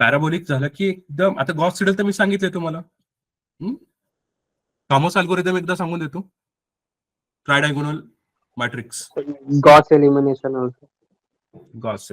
Parabolic झालं की एकदम, आता गॉस सिडल तर मी सांगितलंय तुम्हाला. थॉमस अल्गोरिदम एकदा सांगून देतो. Tridiagonal matrix, Gauss elimination also. Gauss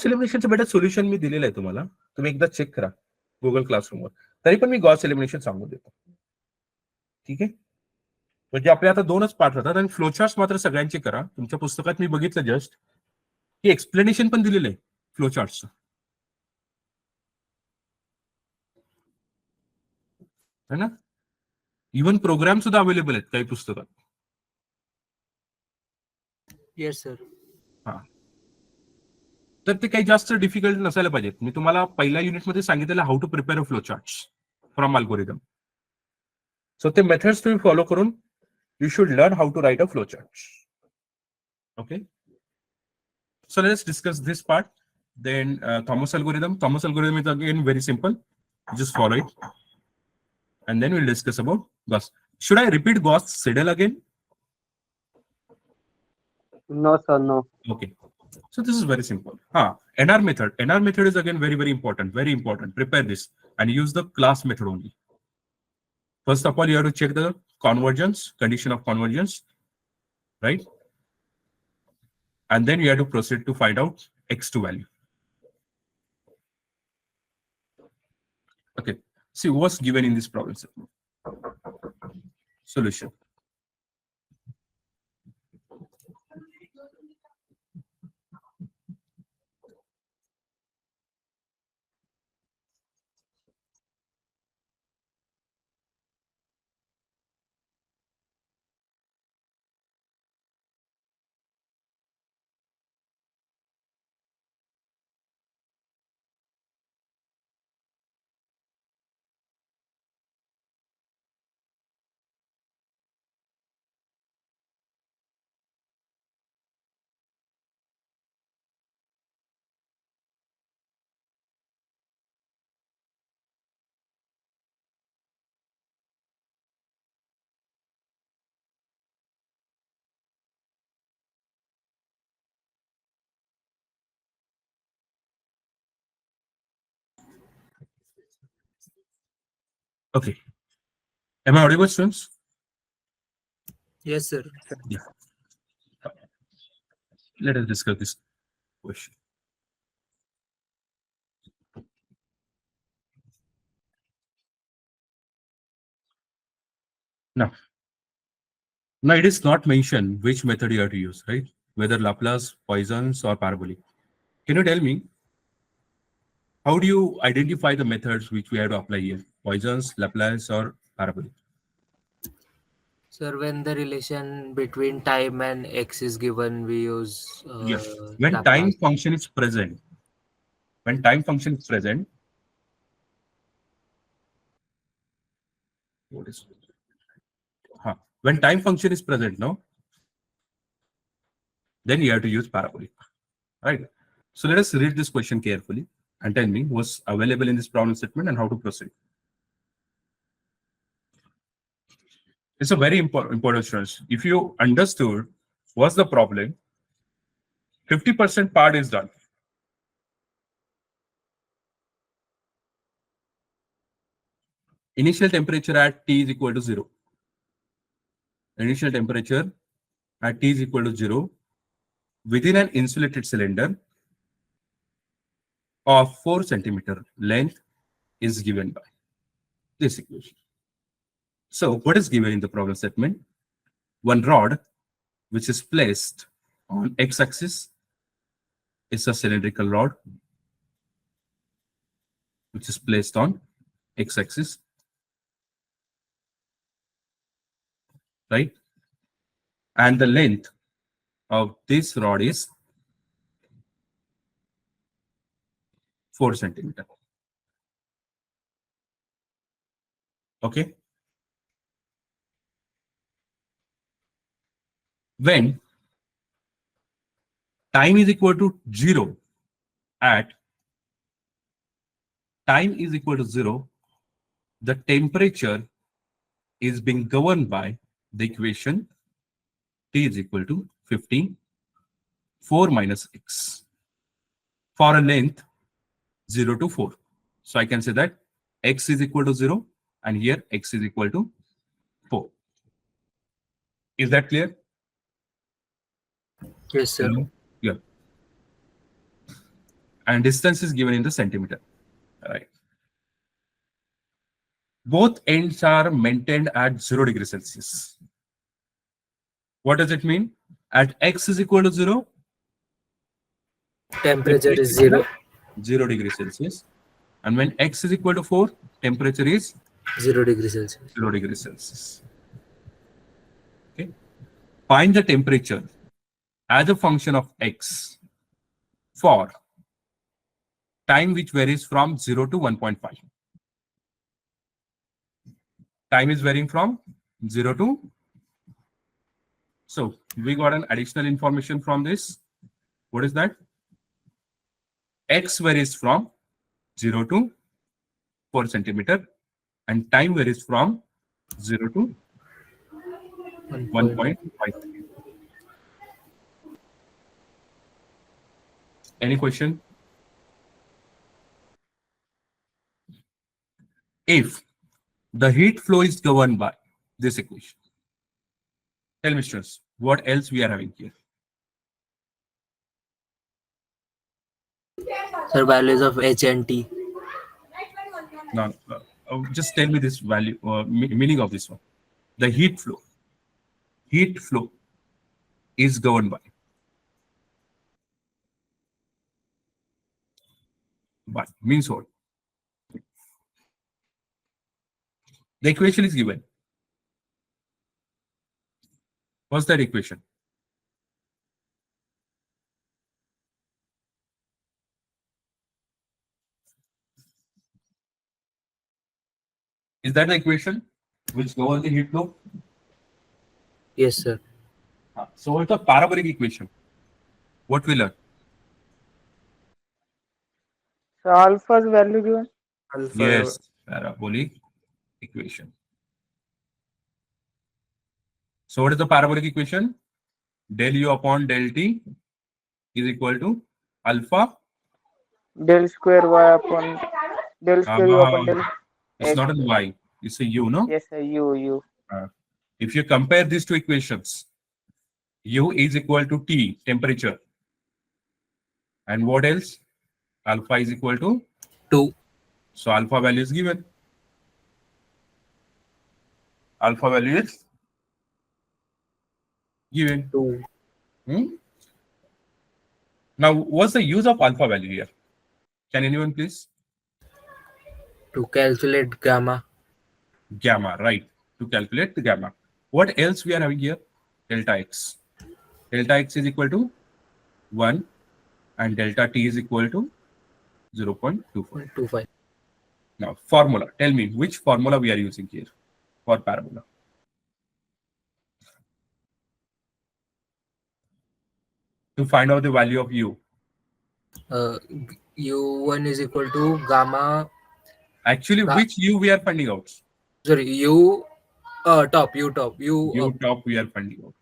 एलिमिनेशनचं बेटर सोल्युशन मी दिलेलं आहे तुम्हाला, तुम्ही एकदा चेक करा गुगल क्लासरूमवर. तरी पण मी गॉस एलिमिनेशन सांगून देतो. ठीक आहे, म्हणजे आपले आता 2च पार्ट राहतात. आणि फ्लोचार्ट मात्र सगळ्यांचे करा. तुमच्या पुस्तकात मी बघितलं जस्ट की एक्सप्लेनेशन पण दिलेलं आहे फ्लोचार्टचं, है ना. इव्हन प्रोग्राम सुद्धा अवेलेबल आहेत काही पुस्तकात. Yes sir. हा, तर ते काही जास्त डिफिकल्ट नसायला पाहिजेत. मी तुम्हाला पहिल्या युनिटमध्ये सांगितलेलं how to prepare a flow chart from algorithm. So ते मेथड्स तुम्ही फॉलो करून you should learn how to write a flow chart. Okay, so let's discuss this part. Then Thomas algorithm. Thomas algorithm is again very simple. Just follow it, and then we'll discuss about Gauss. Should I repeat Gauss-Seidel again? No sir, no. Okay. So this is very simple. NR method. NR method is again very, very important. Very important. Prepare this and use the class method only. First of all, you have to check the convergence, condition of convergence, right? And then you have to proceed to find out x2 value. Okay. See what's given in this problem. Solution. Okay. Am I audible, students? Yes sir. Yeah. Let us discuss this question. Now it is not mentioned which method you have to use, right? Whether Laplace, Poisson's, or Parabolic. Can you tell me how do you identify the methods which we have to apply here? Poisson's, Laplace, or Parabolic? Sir, when the relation between time and x is given, we use Yes. When Laplace. time function is present. When time function is present. What is it? When time function is present, no? Then you have to use Parabolic, right? So let us read this question carefully and tell me what's available in this problem statement and how to proceed. It's a very important students. If you understood what's the problem, 50% part is done. Initial temperature at T is equal to 0. Initial temperature at T is equal to 0 within an insulated cylinder of 4 centimeter length is given by this equation. So what is given in the problem statement? One rod which is placed on x-axis is a cylindrical rod which is placed on x-axis, right? And the length of this rod is 4 centimeter. Okay. When time is equal to 0 at time is equal to 0, the temperature is being governed by the equation T is equal to 15, 4 minus x for a length 0 to 4. So I can say that x is equal to 0 and here x is equal to 4. Is that clear? Yes, sir. Hello? Yeah. And distance is given in the centimeter. Right. Both ends are maintained at 0 degrees Celsius. What does it mean? At x is equal to 0, Temperature is temperature 0. 0 degrees Celsius. And when x is equal to 4, temperature is 0 degrees Celsius. 0 degrees Celsius. Okay. Find the temperature as a function of x for time which varies from 0 to 1.5. Time is varying from 0 to. So we got an additional information from this. What is that? X varies from 0 to 4 centimeter and time varies from 0 to 1.5. Any question? If the heat flow is governed by this equation, tell me, students, what else we are having here? Sir, values of H and T. Now, just tell me this value, meaning of this one. The heat flow is governed by means what? The equation is given. What's that equation? Is that the equation which governs the heat flow? Yes, sir. So what's the parabolic equation? What we learn? So alpha's value given. Alpha. Yes, parabolic equation. So what is the parabolic equation? Del u upon del t is equal to alpha. Del square y upon del square u upon del It's x. not a y, it's a u, no? Yes, sir. U. If you compare these two equations, u is equal to T, temperature. And what else? Alpha is equal to 2. So alpha value is given. Alpha value is given. 2. Now, what's the use of alpha value here? Can anyone please? To calculate gamma. Gamma, right? To calculate the gamma. What else we are having here? Delta x. Delta x is equal to 1 and delta t is equal to 0.24. 0.25. Now, formula. Tell me which formula we are using here for parabola. To find out the value of u. U1 is equal to gamma. Actually, which u we are finding out? Sorry, U top. U top. U top we are finding out.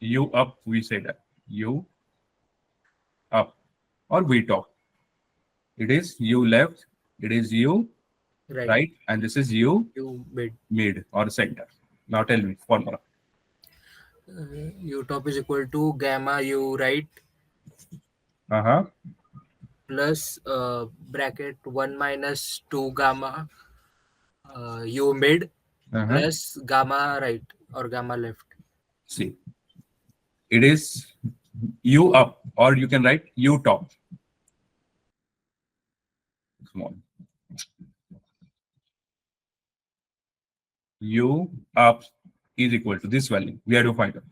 U up, we say that. U up or V top. It is U left, it is U right, and this is U mid or center. Now tell me, formula. U top is equal to gamma U right plus bracket 1 minus 2 gamma U mid plus gamma right or gamma left. See, it is U up or you can write U top. Come on. U up is equal to this value. We have to find out.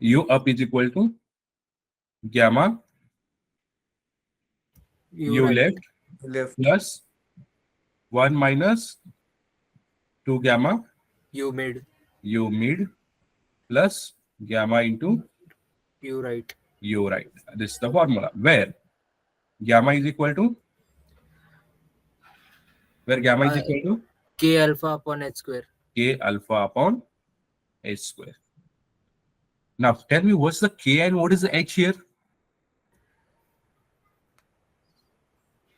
U up is equal to gamma U right. left plus 1 minus 2 gamma U mid plus gamma into U right. This is the formula where gamma is equal to K alpha upon H square. K alpha upon H square. Now tell me what's the K and what is the H here?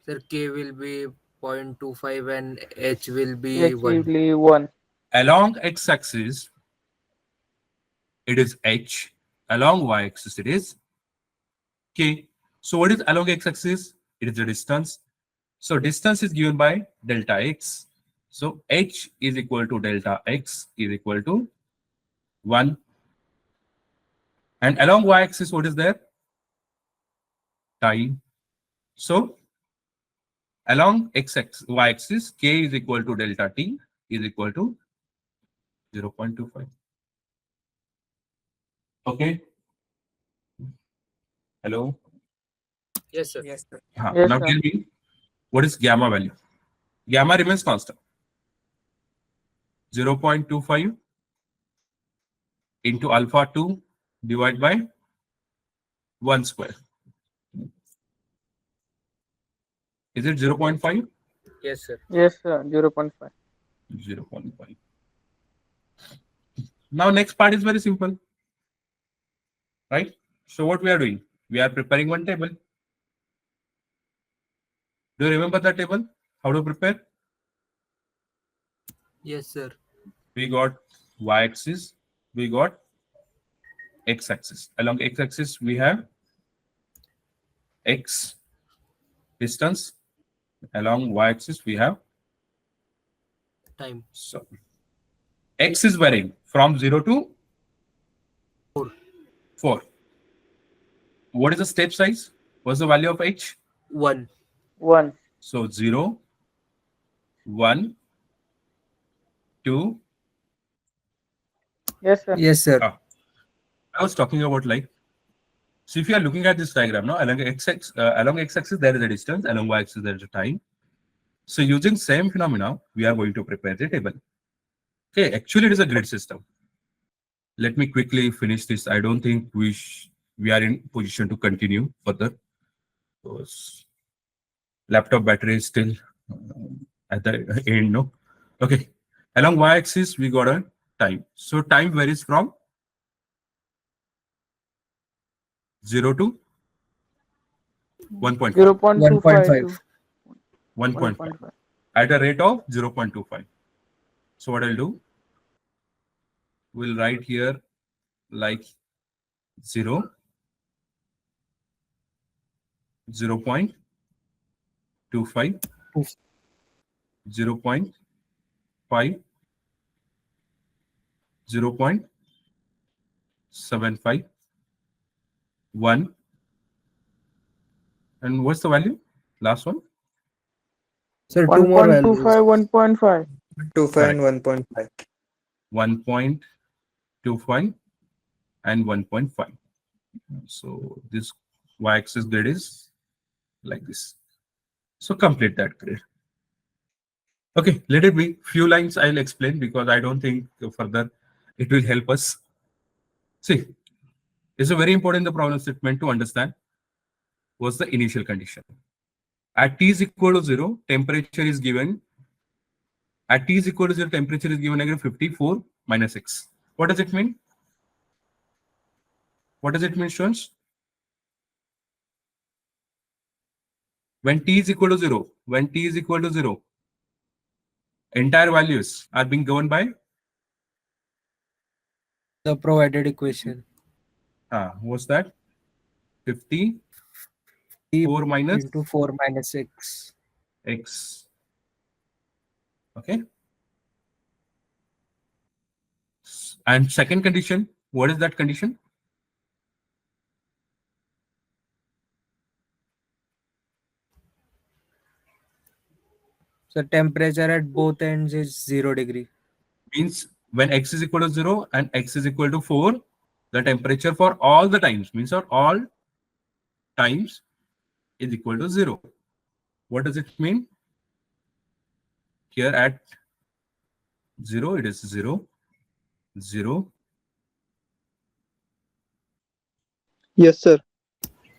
Sir, K will be 0.25 and H will be H 1. will be 1. Along x-axis, it is h. Along y-axis, it is k. So what is along x-axis? It is the distance. So distance is given by delta x. So h is equal to delta x is equal to 1. And along y-axis, what is there? Time. So along y-axis, k is equal to delta t is equal to 0.25. Okay. Hello. Yes, sir. Yes, Now sir. tell me, what is gamma value? Gamma remains constant. 0.25 into alpha 2 divided by 1 square. Is it 0.5? Yes, sir. Yes, sir. 0.5. 0.5. Now next part is very simple. Right? So what we are doing? We are preparing one table. Do you remember the table? How to prepare? Yes, sir. We got y-axis, we got x-axis. Along x-axis, we have x distance. Along y-axis, we have Time. so x is varying from 0 to 4. What is the step size? What's the value of h? 1. 1. So 0, 1, 2. Yes, sir. Yes, sir. I was talking about like, so if you are looking at this diagram now, along x-axis there is a distance, along y-axis there is a time. So using same phenomena, we are going to prepare the table. Okay, actually it is a grid system. Let me quickly finish this. I don't think we are in position to continue further because laptop battery is still at the end, no? Okay, along y-axis we got a time. So time varies from 0 to 1.5. 0.25 to 1.5 1.5. at a rate of 0.25. So what I'll do, we'll write here like 0, 0.25, 0.5, 0.75, 1, and what's the value? Last one? Sir, two more 1.25, values. 1.5. 2.5 and 1.5. 1.25 and 1.5. So this y-axis grid is like this. So complete that grid. Okay, let it be. Few lines I'll explain because I don't think further it will help us. See, it's a very important the problem statement to understand what's the initial condition. At t is equal to 0, temperature is given. At t is equal to 0, temperature is given again 54 minus x. What does it mean? What does it mean, students? When t is equal to 0, entire values are being governed by The provided equation. what's that? 54 minus into 4 minus x. x. Okay. And second condition, what is that condition? So temperature at both ends is 0 degree. Means when x is equal to 0 and x is equal to 4, the temperature for all the times means for all times is equal to 0. What does it mean? Here at 0, it is 0, 0. Yes, sir.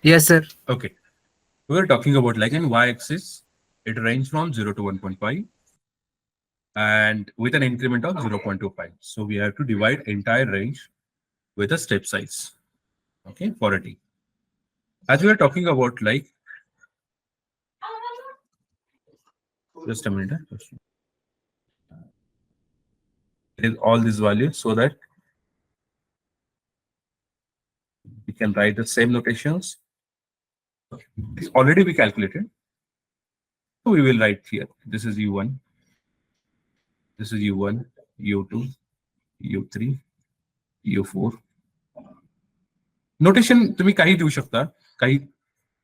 Yes, sir. Okay. We were talking about like in y-axis, it ranges from 0 to 1.5 and with an increment of 0.25. So we have to divide entire range with a step size. Okay, for a t. As we are talking about like Just a minute. It is all these values so that we can write the same notations. It's already be calculated. So we will write here. This is U1. This is U1, U2, U3, U4. Notation तुम्ही काही देऊ शकता, काही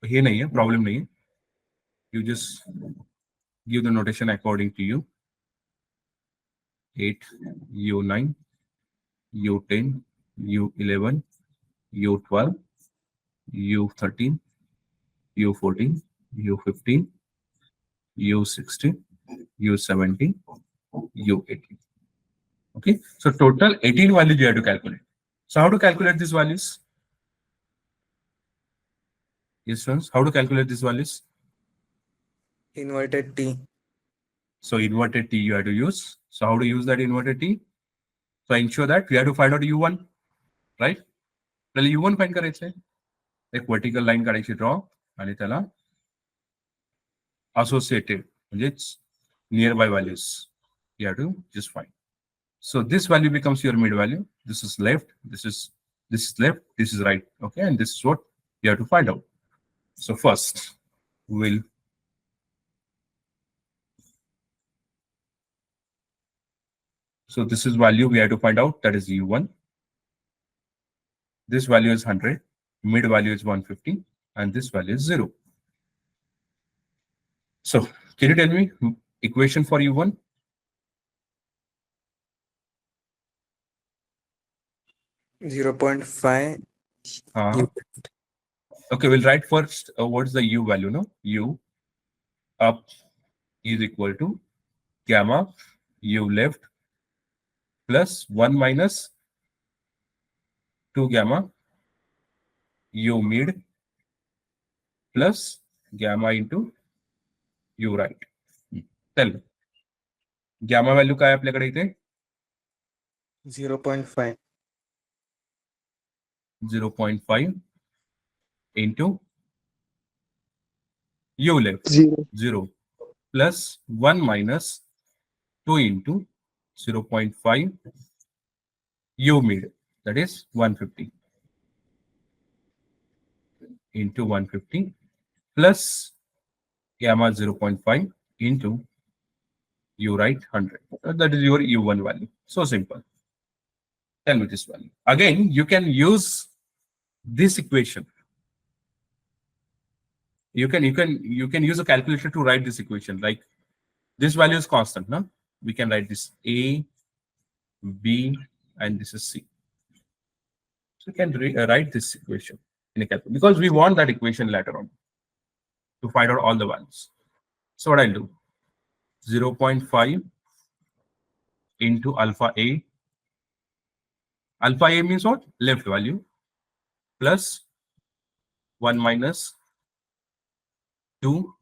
हे नाहीये, problem नाहीये. You just give the notation according to you. 8, U9, U10, U11, U12, U13, U14, U15, U16, U17, U18. Okay, so total 18 values you have to calculate. So how to calculate these values? Yes, friends, how to calculate these values? Inverted T. So inverted T you have to use. So how to use that inverted T? So ensure that we have to find out U1, right? Well, U1 find करायचं आहे. एक vertical line काढायची draw आणि त्याला associated म्हणजेच nearby values you have to just find. So this value becomes your mid value. This is left, this is left, this is right. Okay, and this is what you have to find out. So first we'll so this is value we have to find out, that is U1. This value is 100, mid value is 150, and this value is 0. So can you tell me equation for U1? .5. Okay, we'll write first what's the U value, no? U up is equal to gamma U left plus 1 minus 2 gamma U mid plus gamma into U right. Tell me. Gamma value काय आपल्याकडे इथे? 0.5. 0.5 into U left 0 plus 1 minus 2 into 0.5 U mid, that is 150 into 150 plus gamma 0.5 into U right 100. That is your U1 value. So simple. Tell me this value. Again, you can use this equation. You can use a calculator to write this equation. Like this value is constant, no? We can write this A, B, and this is C. So you can write this equation in a calculator because we want that equation later on to find out all the values. So what I'll do, 0.5 into alpha A. Alpha A means what? Left value plus 1 minus 2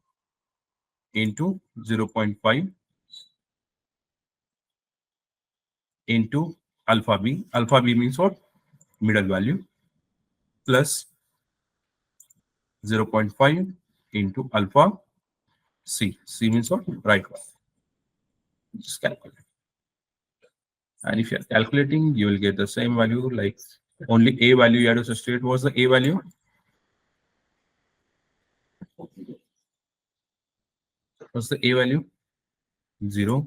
into 0.5 into alpha B. Alpha B means what? Middle value plus 0.5 into alpha C. C means what? Right one. Just calculate. And if you are calculating, you will get the same value, like only A value you have to substitute. What's the A value? What's the A value? 0.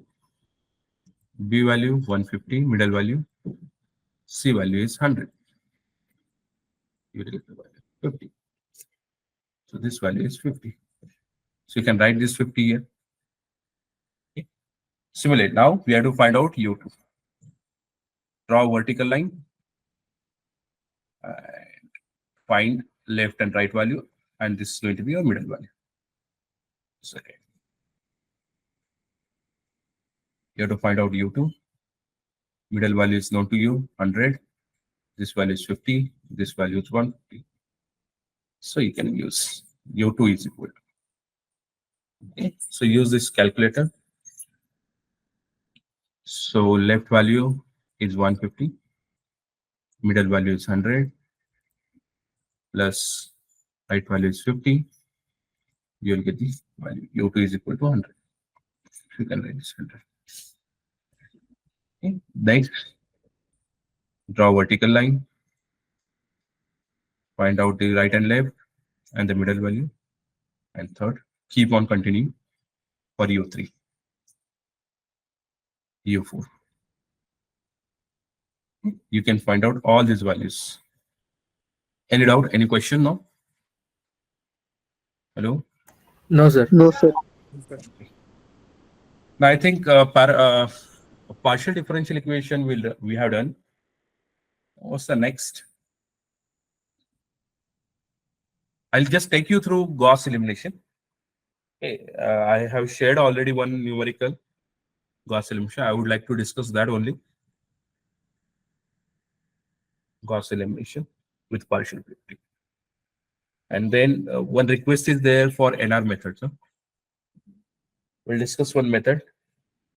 B value 150, middle value. C value is 100. You will get the value 50. So this value is 50. So you can write this 50 here. Okay. Simulate. Now we have to find out U2. Draw a vertical line and find left and right value, and this is going to be your middle value. Okay. You have to find out U2. Middle value is known to you, 100. This value is 50. This value is 150. So you can use U2 is equal to. Okay. So use this calculator. So left value is 150. Middle value is 100 plus right value is 50. You will get this value. U2 is equal to 100. You can write this 100. Okay. Next, draw a vertical line. Find out the right and left and the middle value. And third, keep on continuing for U3, U4. You can find out all these values. Any doubt? Any question? No? Hello? No, sir. No, sir. Now I think partial differential equation we have done. What's the next? I'll just take you through Gauss elimination. Okay, I have shared already one numerical Gauss elimination. I would like to discuss that only. Gauss elimination with partial predicting. And then one request is there for NR methods. Huh? We'll discuss one method